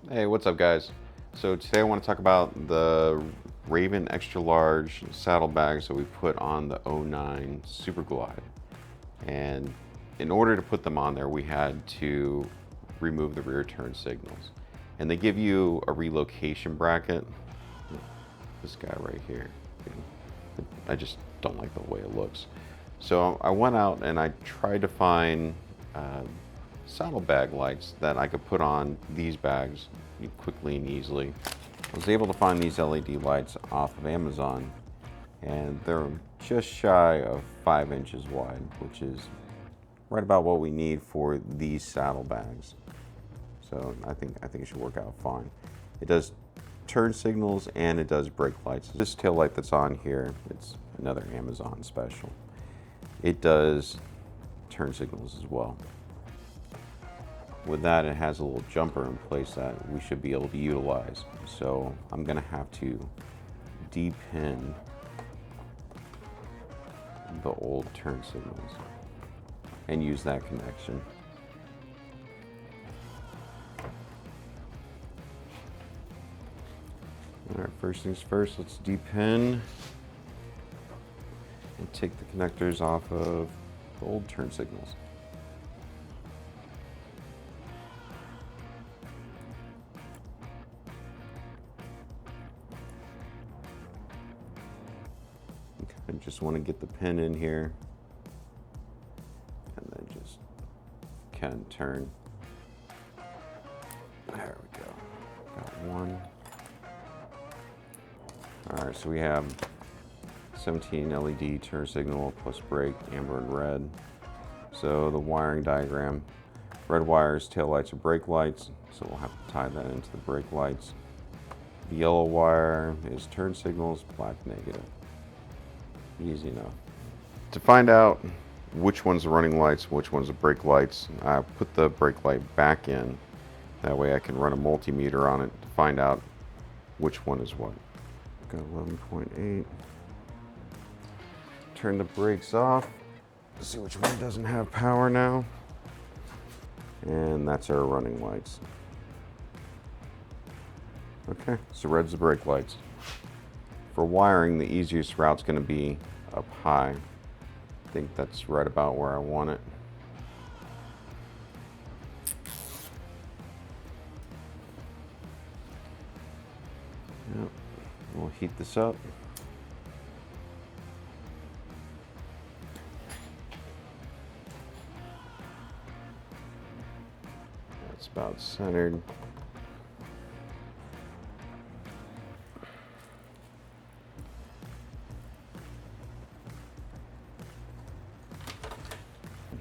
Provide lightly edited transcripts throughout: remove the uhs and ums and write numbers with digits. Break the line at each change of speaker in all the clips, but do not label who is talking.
Hey, what's up guys? So today I want to talk about the Raven extra large saddlebags that we put on the '09 Super Glide. And in order to put them on there, we had to remove the rear turn signals. And they give you a relocation bracket. This guy right here. I just don't like the way it looks. So I went out and I tried to find saddlebag lights that I could put on these bags quickly and easily. I was able to find these LED lights off of Amazon, and they're just shy of 5 inches wide, which is right about what we need for these saddlebags. So I think it should work out fine. It does turn signals and it does brake lights. This tail light that's on here, it's another Amazon special. It does turn signals as well. With that, it has a little jumper in place that we should be able to utilize. So I'm gonna have to depin the old turn signals and use that connection. All right, first things first, let's depin and take the connectors off of the old turn signals. I just want to get the pin in here and then just can turn. There we go. Got one. All right, so we have 17 LED turn signal plus brake, amber and red. So the wiring diagram, red wires, tail lights are brake lights, so we'll have to tie that into the brake lights. The yellow wire is turn signals, black negative. Easy enough. To find out which one's the running lights, which one's the brake lights, I put the brake light back in. That way I can run a multimeter on it to find out which one is what. Got 11.8. Turn the brakes off. See which one doesn't have power now. And that's our running lights. Okay, so red's the brake lights. For wiring, the easiest route's going to be up high. I think that's right about where I want it. Yep. We'll heat this up. That's about centered.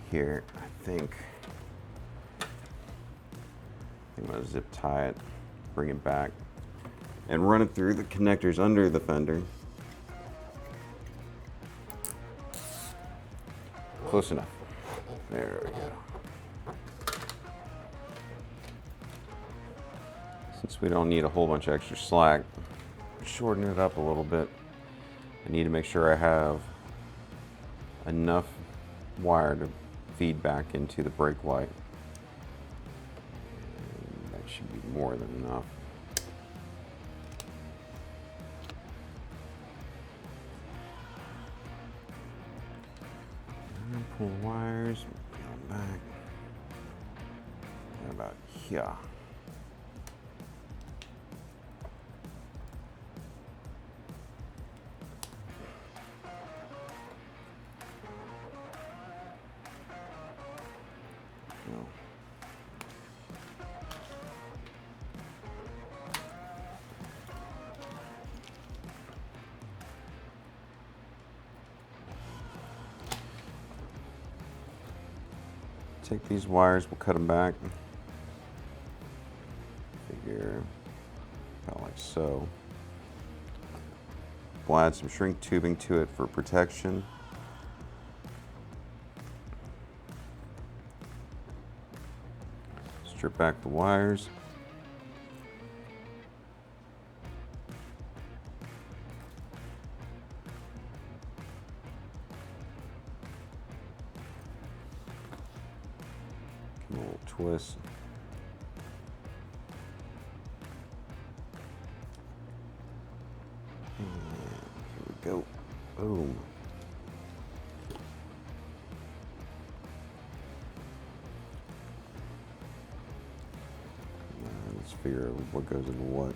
Here, I think I'm gonna zip tie it, bring it back, and run it through the connectors under the fender. Close enough. There we go. Since we don't need a whole bunch of extra slack, shorten it up a little bit. I need to make sure I have enough wire to feed back into the brake light. And that should be more than enough. And pull wires, peel them back. And about here. Take these wires, we'll cut them back. Figure about like so. We'll add some shrink tubing to it for protection. Strip back the wires. A little twist. go. Boom. Let's figure out what goes into what.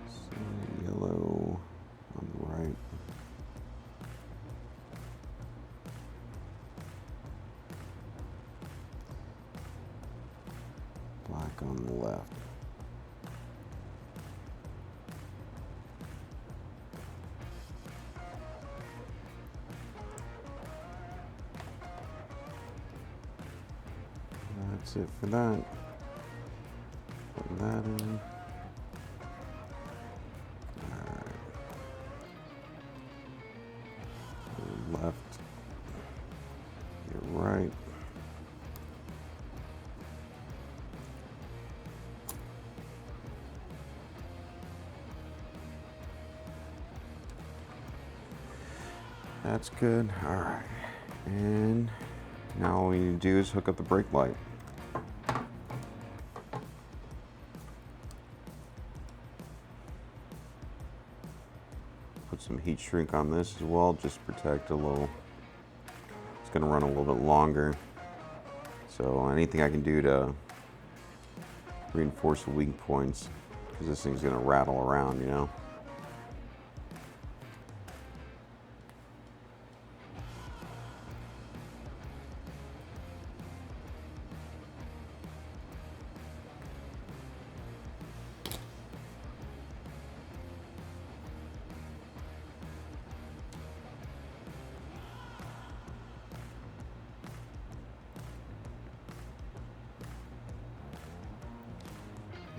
So yellow on the right. Black on the left. That's it for that. Put that in. Alright. Left. Your right. That's good. Alright. And now all we need to do is hook up the brake light. Put some heat shrink on this as well, just to protect a little. It's going to run a little bit longer. So anything I can do to reinforce the weak points, because this thing's going to rattle around, you know.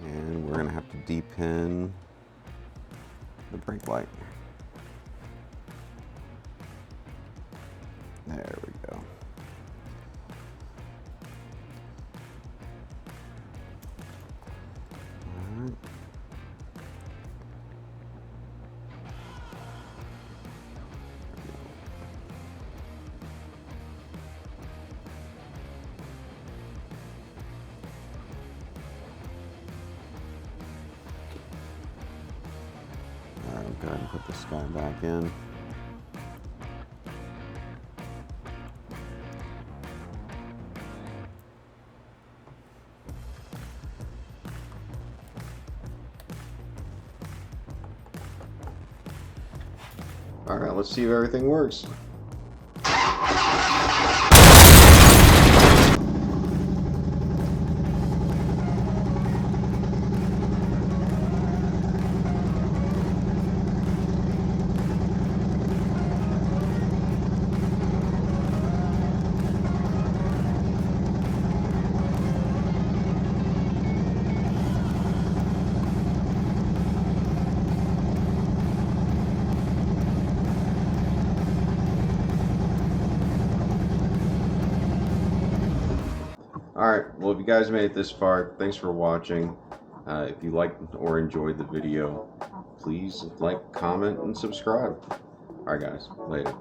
And we're going to have to depin the brake light. There we go. All right. Go ahead and put this guy back in. All right, let's see if everything works. Alright, well if you guys made it this far, thanks for watching. If you liked or enjoyed the video, please like, comment, and subscribe. Alright guys, later.